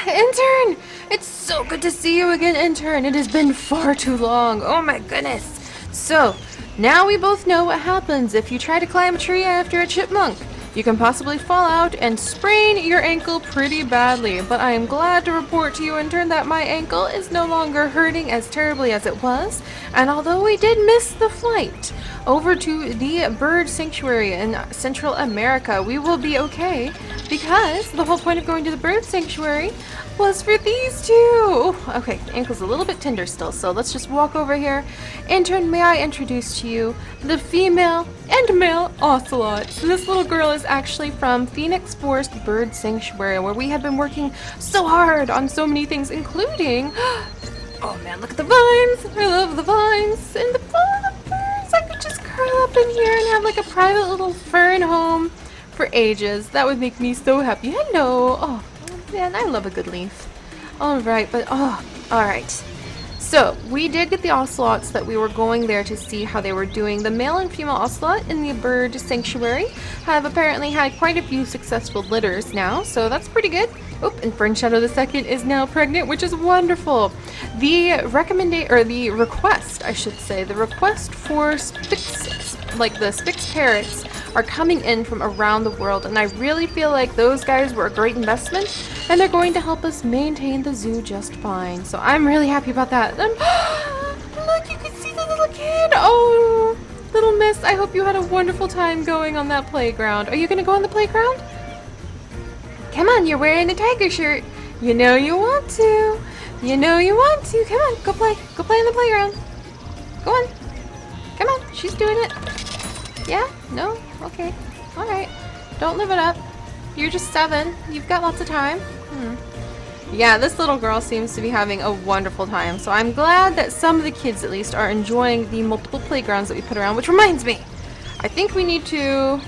Intern! It's so good to see you again, Intern. It has been far too long. Oh my goodness. So, now we both know what happens if you try to climb a tree after a chipmunk. You can possibly fall out and sprain your ankle pretty badly, but I am glad to report to you, Intern, that my ankle is no longer hurting as terribly as it was, and although we did miss the flight over to the bird sanctuary in Central America, we will be okay, because the whole point of going to the bird sanctuary was for these two. Okay, ankle's a little bit tender still, so let's just walk over here. Intern, may I introduce to you the female and male ocelots. This little girl is actually from Phoenix Forest Bird Sanctuary, where we have been working so hard on so many things, including oh man, look at the vines. I love the vines and the birds. I could just curl up in here and have like a private little fern home for ages. That would make me so happy. Hello. Oh man, I love a good leaf. Alright, but alright. So, we did get the ocelots that we were going there to see how they were doing. The male and female ocelot in the bird sanctuary have apparently had quite a few successful litters now, so that's pretty good. Oh, and Fern Shadow II is now pregnant, which is wonderful. The request, I should say, the request for the Spix parrots are coming in from around the world, and I really feel like those guys were a great investment, and they're going to help us maintain the zoo just fine. So I'm really happy about that. Look, you can see the little kid. Oh, little miss, I hope you had a wonderful time going on that playground. Are you going to go on the playground? Come on, you're wearing a tiger shirt. You know you want to. You know you want to. Come on, go play. Go play on the playground. Go on. Come on, she's doing it. Yeah? No? Okay. Alright. Don't live it up. You're just 7. You've got lots of time. Yeah, this little girl seems to be having a wonderful time. So I'm glad that some of the kids at least are enjoying the multiple playgrounds that we put around, which reminds me, I think we need to...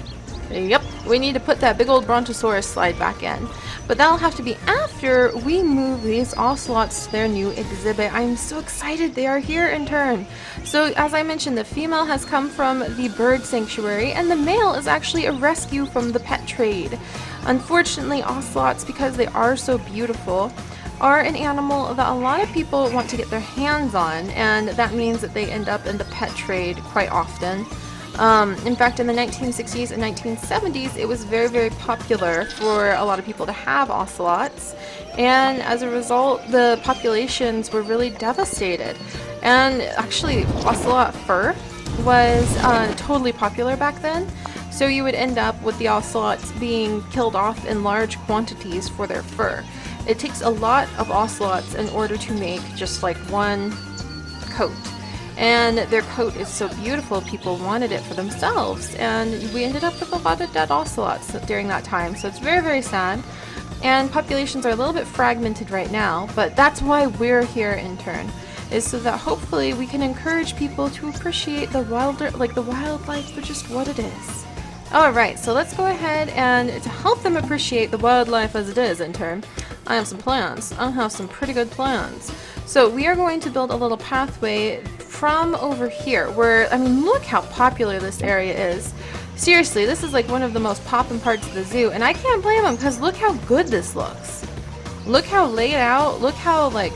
Yep, we need to put that big old brontosaurus slide back in. But that'll have to be after we move these ocelots to their new exhibit. I'm so excited they are here, Intern. So as I mentioned, the female has come from the bird sanctuary, and the male is actually a rescue from the pet trade. Unfortunately, ocelots, because they are so beautiful, are an animal that a lot of people want to get their hands on, and that means that they end up in the pet trade quite often. In fact, in the 1960s and 1970s, it was very, very popular for a lot of people to have ocelots, and as a result, the populations were really devastated. And actually, ocelot fur was totally popular back then, so you would end up with the ocelots being killed off in large quantities for their fur. It takes a lot of ocelots in order to make just like one coat. And their coat is so beautiful, people wanted it for themselves, and we ended up with a lot of dead ocelots during that time, so it's very, very sad. And populations are a little bit fragmented right now, but that's why we're here, Intern, is so that hopefully we can encourage people to appreciate the wildlife for just what it is. Alright, so let's go ahead and to help them appreciate the wildlife as it is, Intern, I have some plans. I have some pretty good plans. So we are going to build a little pathway from over here where, I mean, look how popular this area is. Seriously, this is like one of the most poppin' parts of the zoo, and I can't blame them because look how good this looks. Look how laid out, look how like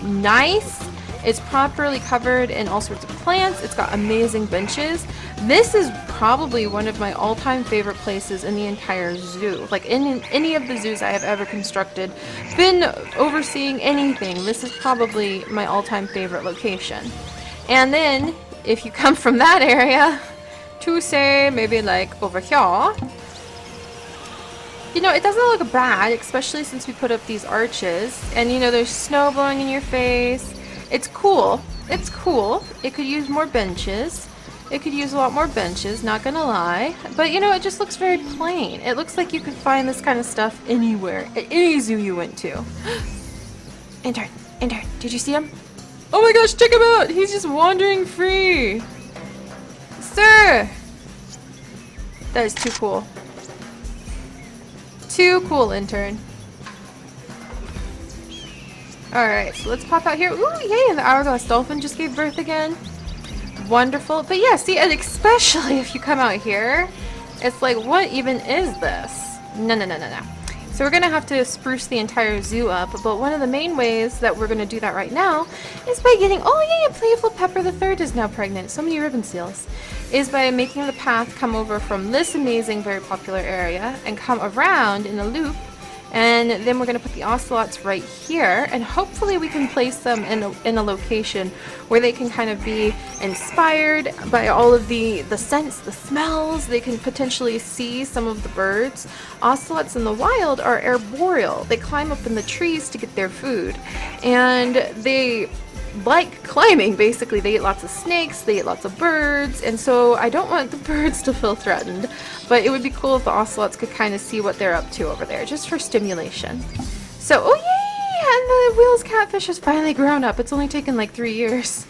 nice. It's properly covered in all sorts of plants. It's got amazing benches. This is probably one of my all-time favorite places in the entire zoo. Like in any of the zoos I have ever constructed, been overseeing anything, this is probably my all-time favorite location. And then, if you come from that area to say maybe like over here, you know, it doesn't look bad, especially since we put up these arches. And you know, there's snow blowing in your face. It's cool. It's cool. It could use more benches. It could use a lot more benches, not gonna lie. But you know, it just looks very plain. It looks like you could find this kind of stuff anywhere, at any zoo you went to. Intern, did you see him? Oh my gosh, check him out! He's just wandering free! Sir! That is too cool. Too cool, Intern. Alright, so let's pop out here. Ooh, yay! And the hourglass dolphin just gave birth again. Wonderful. But yeah, see, and especially if you come out here, it's like, what even is this? No. So we're going to have to spruce the entire zoo up, but one of the main ways that we're going to do that right now is by getting, oh yeah, Playful Pepper the Third is now pregnant, so many ribbon seals, is by making the path come over from this amazing, very popular area and come around in a loop. And then we're going to put the ocelots right here, and hopefully we can place them in a location where they can kind of be inspired by all of the scents, the smells. They can potentially see some of the birds. Ocelots in the wild are arboreal. They climb up in the trees to get their food, and they like climbing, basically. They eat lots of snakes, they eat lots of birds, and so I don't want the birds to feel threatened, but it would be cool if the ocelots could kind of see what they're up to over there, just for stimulation. So, oh yay! And the Wheels catfish has finally grown up. It's only taken like 3 years.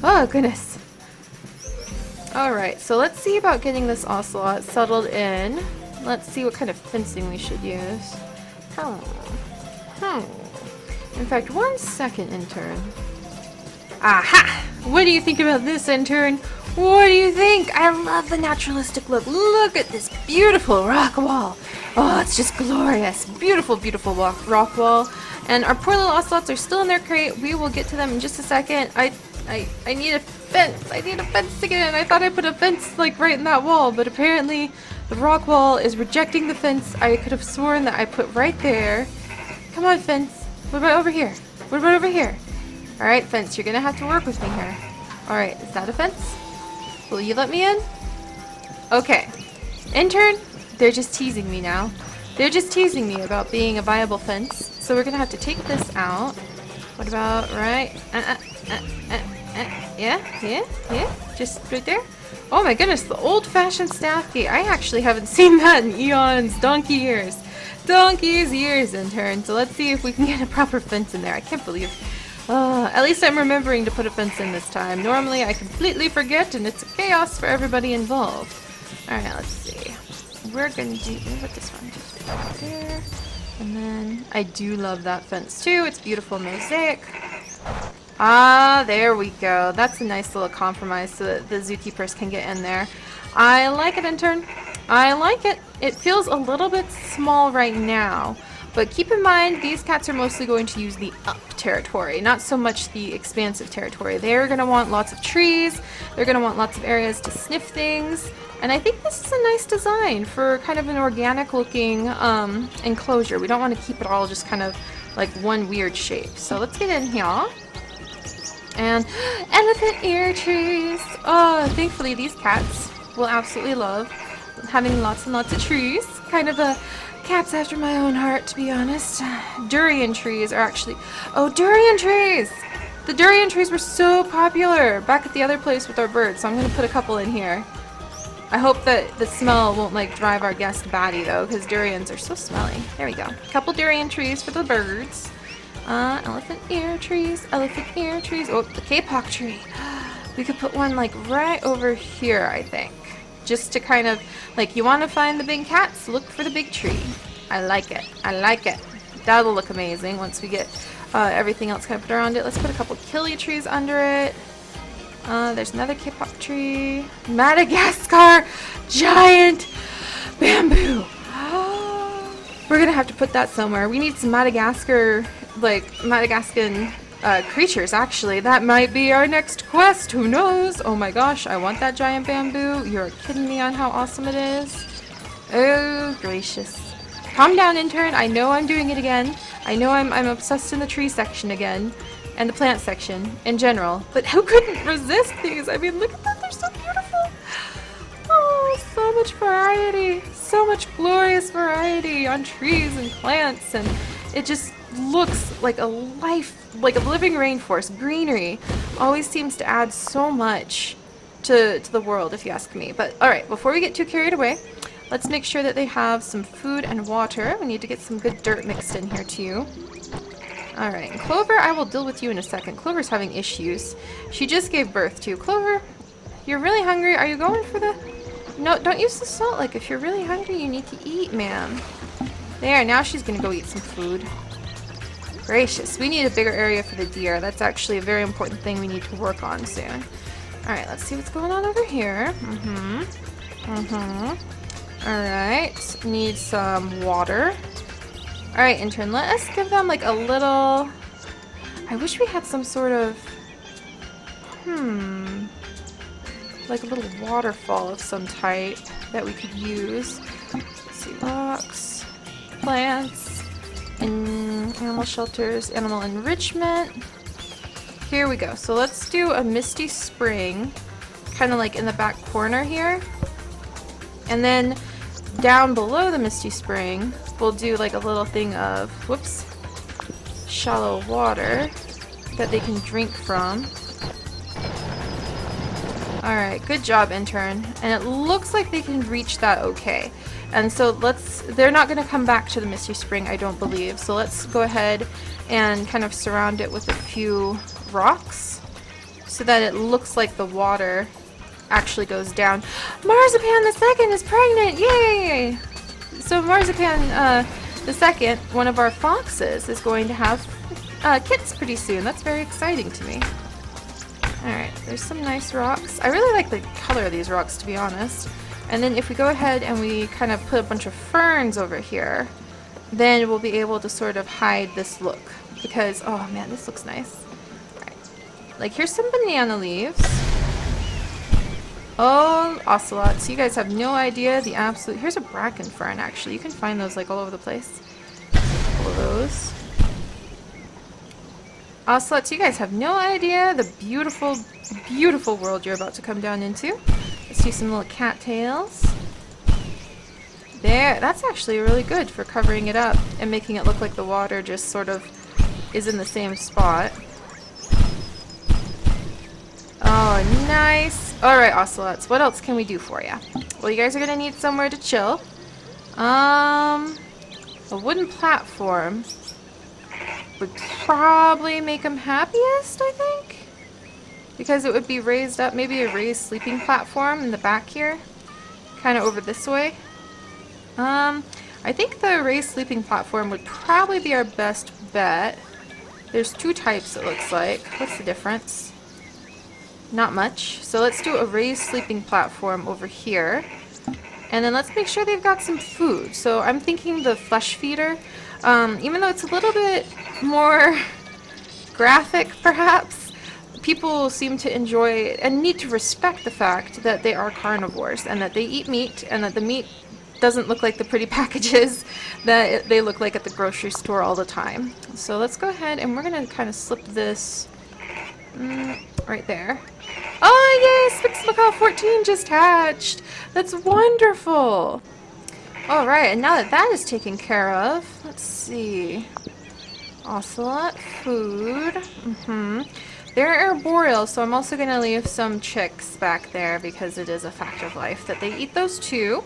Oh goodness. Alright, so let's see about getting this ocelot settled in. Let's see what kind of fencing we should use. In fact, 1 second, Intern. Aha! What do you think about this, Intern? What do you think? I love the naturalistic look. Look at this beautiful rock wall. Oh, it's just glorious. Beautiful, beautiful rock wall. And our poor little ocelots are still in their crate. We will get to them in just a second. I need a fence. I need a fence to get in. I thought I put a fence like right in that wall, but apparently the rock wall is rejecting the fence I could have sworn that I put right there. Come on, fence. What about over here? What about over here? Alright, fence, you're gonna have to work with me here. Alright, is that a fence? Will you let me in? Okay. Intern, they're just teasing me now. They're just teasing me about being a viable fence. So we're gonna have to take this out. What about, right? Yeah? Just right there? Oh my goodness, the old-fashioned staff gate. I actually haven't seen that in eons, donkey years. Donkey's years, Intern. So let's see if we can get a proper fence in there. I can't believe... at least I'm remembering to put a fence in this time. Normally I completely forget and it's a chaos for everybody involved. Alright, let's see. We're gonna put this one just right there. And then I do love that fence too. It's beautiful mosaic. Ah, there we go. That's a nice little compromise so that the zookeepers can get in there. I like it, Intern. I like it. It feels a little bit small right now. But keep in mind, these cats are mostly going to use the up territory, not so much the expansive territory. They're going to want lots of trees, they're going to want lots of areas to sniff things, and I think this is a nice design for kind of an organic looking enclosure. We don't want to keep it all just kind of like one weird shape. So let's get in here. And elephant ear trees! Oh, thankfully these cats will absolutely love having lots and lots of trees. Kind of a cat's after my own heart, to be honest. Durian trees are actually... Oh, durian trees! The durian trees were so popular back at the other place with our birds, so I'm going to put a couple in here. I hope that the smell won't, like, drive our guest batty, though, because durians are so smelly. There we go. A couple durian trees for the birds. Elephant ear trees. Elephant ear trees. Oh, the kapok tree. We could put one, like, right over here, I think. Just to kind of, like, you want to find the big cats, look for the big tree. I like it. I like it. That'll look amazing once we get everything else kind of put around it. Let's put a couple killia trees under it. There's another kapok tree. Madagascar giant bamboo. We're going to have to put that somewhere. We need some Madagascar, like, Madagascan creatures, actually. That might be our next quest. Who knows? Oh my gosh, I want that giant bamboo. You're kidding me on how awesome it is. Oh, gracious. Calm down, Intern. I know I'm doing it again. I know I'm obsessed in the tree section again. And the plant section in general. But who couldn't resist these? I mean, look at that. They're so beautiful. Oh, so much variety. So much glorious variety on trees and plants. And it just looks like a living rainforest. Greenery always seems to add so much to the world, if you ask me. But alright, before we get too carried away, let's make sure that they have some food and water. We need to get some good dirt mixed in here too. Alright, Clover, I will deal with you in a second. Clover's having issues. She just gave birth to. Clover, you're really hungry. Are you going for the... No, don't use the salt. Like, if you're really hungry, you need to eat, ma'am. There, now she's gonna go eat some food. Gracious, we need a bigger area for the deer. That's actually a very important thing we need to work on soon. Alright, let's see what's going on over here. Alright, need some water. Alright, Intern, let us give them like a little... I wish we had some sort of... like a little waterfall of some type that we could use. Let's see, rocks, plants, animal shelters, animal enrichment. Here we go. So let's do a misty spring, kind of like in the back corner here. And then down below the misty spring, we'll do like a little thing of, whoops, shallow water that they can drink from. Alright, good job, Intern. And it looks like they can reach that okay. And so they're not going to come back to the misty spring, I don't believe. So let's go ahead and kind of surround it with a few rocks so that it looks like the water actually goes down. Marzipan the second is pregnant! Yay! So Marzipan the second, one of our foxes, is going to have kits pretty soon. That's very exciting to me. Alright, there's some nice rocks. I really like the color of these rocks, to be honest. And then if we go ahead and we kind of put a bunch of ferns over here, then we'll be able to sort of hide this look. Because, oh man, this looks nice. Alright. Like, here's some banana leaves. Oh, ocelots. You guys have no idea the absolute... Here's a bracken fern, actually. You can find those, like, all over the place. A couple of those. Ocelots, you guys have no idea the beautiful, beautiful world you're about to come down into. Let's do some little cattails. There, that's actually really good for covering it up and making it look like the water just sort of is in the same spot. Oh, nice. Alright, ocelots, what else can we do for you? Well, you guys are going to need somewhere to chill. A wooden platform would probably make them happiest, I think. Because it would be raised up, maybe a raised sleeping platform in the back here. Kind of over this way. I think the raised sleeping platform would probably be our best bet. There's two types, it looks like. What's the difference? Not much. So let's do a raised sleeping platform over here. And then let's make sure they've got some food. So I'm thinking the flesh feeder. Even though it's a little bit more graphic, perhaps, people seem to enjoy and need to respect the fact that they are carnivores and that they eat meat and that the meat doesn't look like the pretty packages that they look like at the grocery store all the time. So let's go ahead and we're going to kind of slip this right there. Oh, yay! Spixmacaw 14 just hatched! That's wonderful! Alright, and now that that is taken care of, let's see. Ocelot, food. They're arboreal, so I'm also going to leave some chicks back there because it is a fact of life that they eat those too.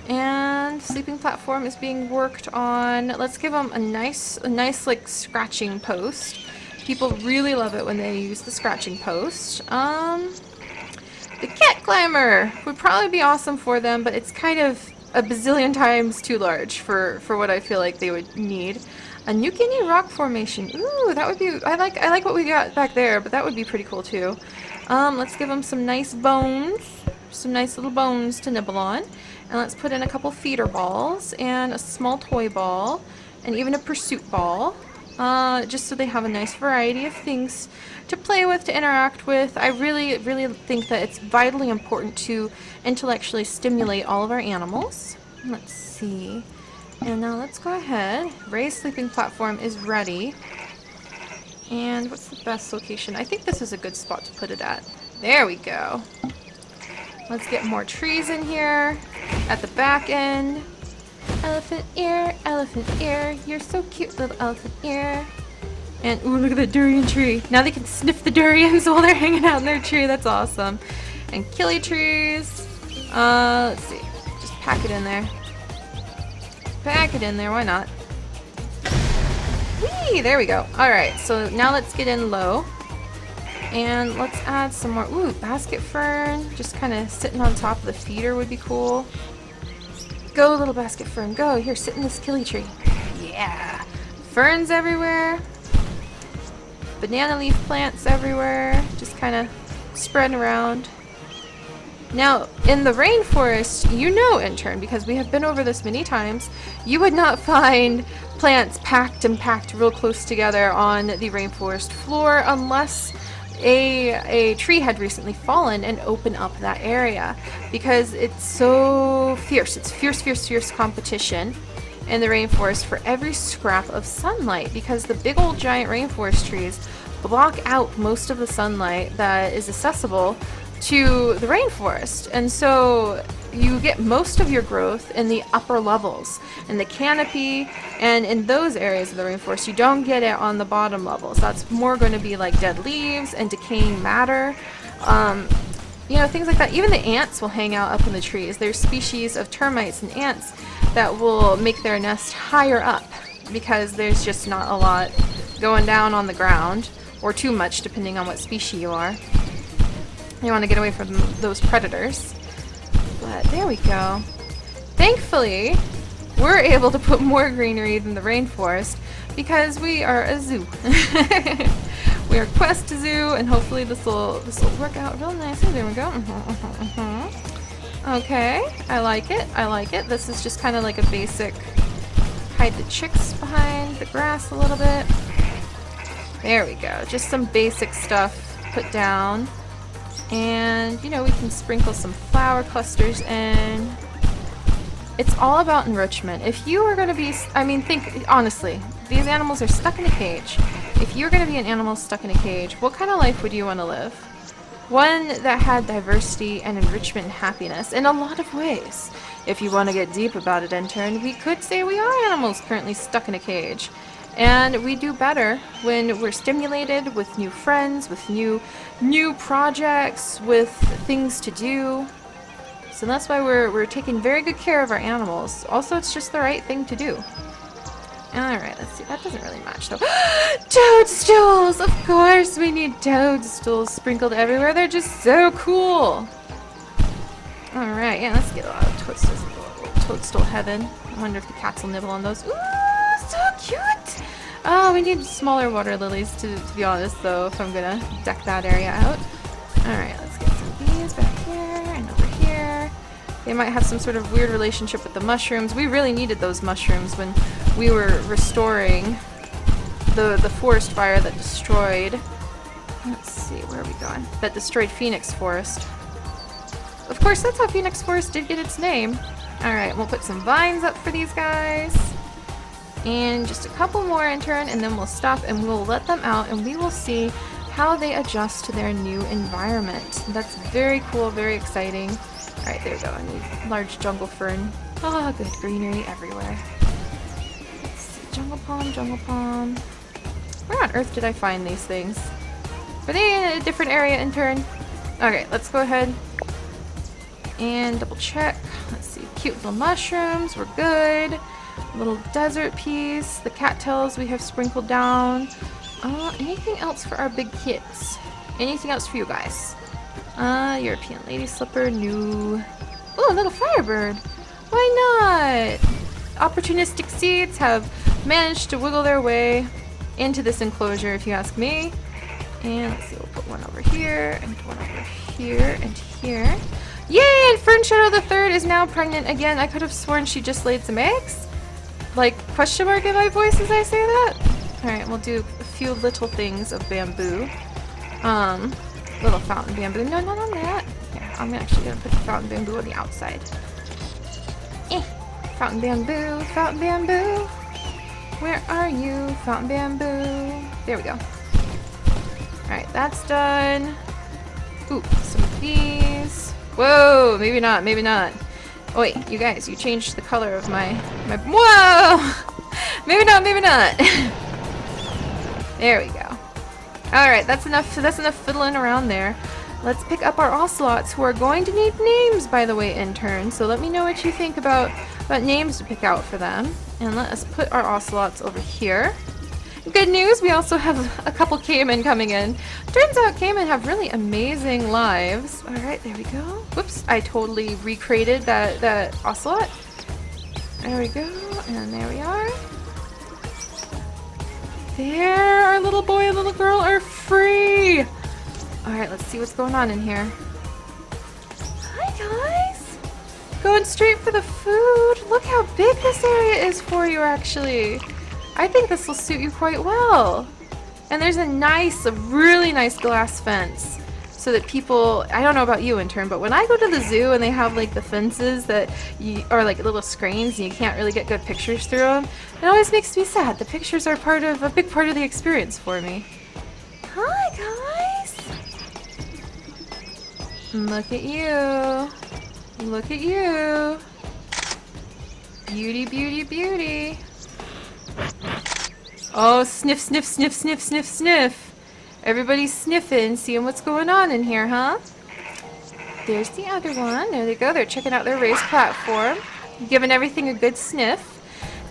And sleeping platform is being worked on. Let's give them a nice like scratching post. People really love it when they use the scratching post. The cat climber would probably be awesome for them, but it's kind of a bazillion times too large for what I feel like they would need. A New Guinea rock formation. Ooh, that would be... I like what we got back there, but that would be pretty cool too. Let's give them some nice bones. Some nice little bones to nibble on. And let's put in a couple feeder balls and a small toy ball and even a pursuit ball. Just so they have a nice variety of things to play with, to interact with. I really, really think that it's vitally important to intellectually stimulate all of our animals. Let's see. And now let's go ahead. Raised sleeping platform is ready. And what's the best location? I think this is a good spot to put it at. There we go. Let's get more trees in here at the back end. Elephant ear, you're so cute, little elephant ear. And ooh, look at that durian tree. Now they can sniff the durians while they're hanging out in their tree. That's awesome. And killy trees. Let's see. Just pack it in there. Pack it in there, why not? Whee! There we go. Alright, so now let's get in low. And let's add some more. Ooh, basket fern. Just kind of sitting on top of the feeder would be cool. Go, little basket fern, go. Here, sit in this killy tree. Yeah. Ferns everywhere. Banana leaf plants everywhere. Just kind of spreading around. Now, in the rainforest, you know, Intern, because we have been over this many times, you would not find plants packed and packed real close together on the rainforest floor unless a tree had recently fallen and opened up that area, because it's so fierce. It's fierce, fierce, fierce competition in the rainforest for every scrap of sunlight, because the big old giant rainforest trees block out most of the sunlight that is accessible to the rainforest. And so you get most of your growth in the upper levels, in the canopy, and in those areas of the rainforest. You don't get it on the bottom levels. That's more going to be like dead leaves and decaying matter. You know, things like that. Even the ants will hang out up in the trees. There's species of termites and ants that will make their nest higher up because there's just not a lot going down on the ground, or too much depending on what species you are. You want to get away from those predators. But there we go. Thankfully, we're able to put more greenery than the rainforest because we are a zoo. We are Quest Zoo, and hopefully this will work out real nicely. There we go. Okay, I like it. I like it. This is just kind of like a basic hide the chicks behind the grass a little bit. There we go. Just some basic stuff put down. And, you know, we can sprinkle some flower clusters in. It's all about enrichment. If you are going to be, I mean, think, honestly, these animals are stuck in a cage. If you're going to be an animal stuck in a cage, what kind of life would you want to live? One that had diversity and enrichment and happiness in a lot of ways. If you want to get deep about it, Intern, we could say we are animals currently stuck in a cage. And we do better when we're stimulated with new friends, with new projects, with things to do. So that's why we're taking very good care of our animals. Also, it's just the right thing to do. Alright, let's see. That doesn't really match though. Toadstools! Of course we need toadstools sprinkled everywhere. They're just so cool. Alright, yeah, let's get a lot of toadstools. Toadstool heaven. I wonder if the cats will nibble on those. Ooh, so cute! Oh, we need smaller water lilies to be honest though, if I'm gonna deck that area out. Alright, let's get some of these back here and over here. They might have some sort of weird relationship with the mushrooms. We really needed those mushrooms when we were restoring the forest fire that destroyed... Let's see, where are we going? That destroyed Phoenix Forest. Of course, that's how Phoenix Forest did get its name. Alright, we'll put some vines up for these guys. And just a couple more, Intern, and then we'll stop and we'll let them out and we will see how they adjust to their new environment. That's very cool, very exciting. Alright, there we go. I need large jungle fern. Ah, good greenery everywhere. Let's see. Jungle palm, jungle palm. Where on earth did I find these things? Were they in a different area, Intern? Okay, let's go ahead and double check. Let's see. Cute little mushrooms. We're good. Little desert piece. The cattails we have sprinkled down. Anything else for our big kids? Anything else for you guys? European lady slipper, new. Oh, a little firebird. Why not? Opportunistic seeds have managed to wiggle their way into this enclosure, if you ask me. And let's see, we'll put one over here, and one over here, and here. Yay! And Fern Shadow the Third is now pregnant again. I could have sworn she just laid some eggs. Like, question mark in my voice as I say that? Alright, we'll do a few little things of bamboo. Little fountain bamboo. No, not on that. Here, I'm actually gonna put the fountain bamboo on the outside. Fountain bamboo, fountain bamboo. Where are you, fountain bamboo? There we go. Alright, that's done. Ooh, some of these. Whoa, maybe not, maybe not. Oh wait, you guys, you changed the color of my whoa! Maybe not, maybe not. There we go. Alright, that's enough fiddling around there. Let's pick up our ocelots, who are going to need names, by the way, Intern. So let me know what you think about names to pick out for them. And let us put our ocelots over here. Good news, we also have a couple caiman coming in. Turns out caiman have really amazing lives. Alright, there we go. Whoops, I totally recreated that ocelot. There we go, and there we are. There, our little boy and little girl are free. Alright, let's see what's going on in here. Hi guys! Going straight for the food. Look how big this area is for you, actually. I think this will suit you quite well. And there's a really nice glass fence so that people, I don't know about you, Intern, but when I go to the zoo and they have like the fences that are like little screens and you can't really get good pictures through them, it always makes me sad. The pictures are a big part of the experience for me. Hi, guys. Look at you. Look at you. Beauty, beauty, beauty. Oh, sniff, sniff, sniff, sniff, sniff, sniff. Everybody's sniffing, seeing what's going on in here, huh? There's the other one. There they go. They're checking out their raised platform, giving everything a good sniff.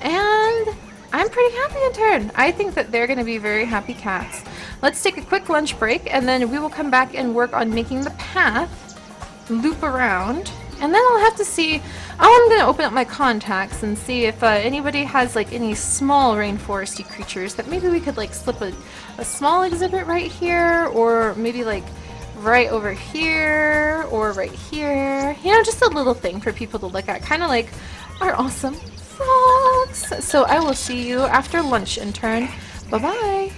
And I'm pretty happy, Intern. I think that they're going to be very happy cats. Let's take a quick lunch break, and then we will come back and work on making the path loop around. And then I'll have to see, I'm going to open up my contacts and see if anybody has like any small rainforesty creatures that maybe we could like slip a small exhibit right here, or maybe like right over here, or right here. You know, just a little thing for people to look at, kind of like our awesome frogs. So I will see you after lunch, Intern. Bye-bye.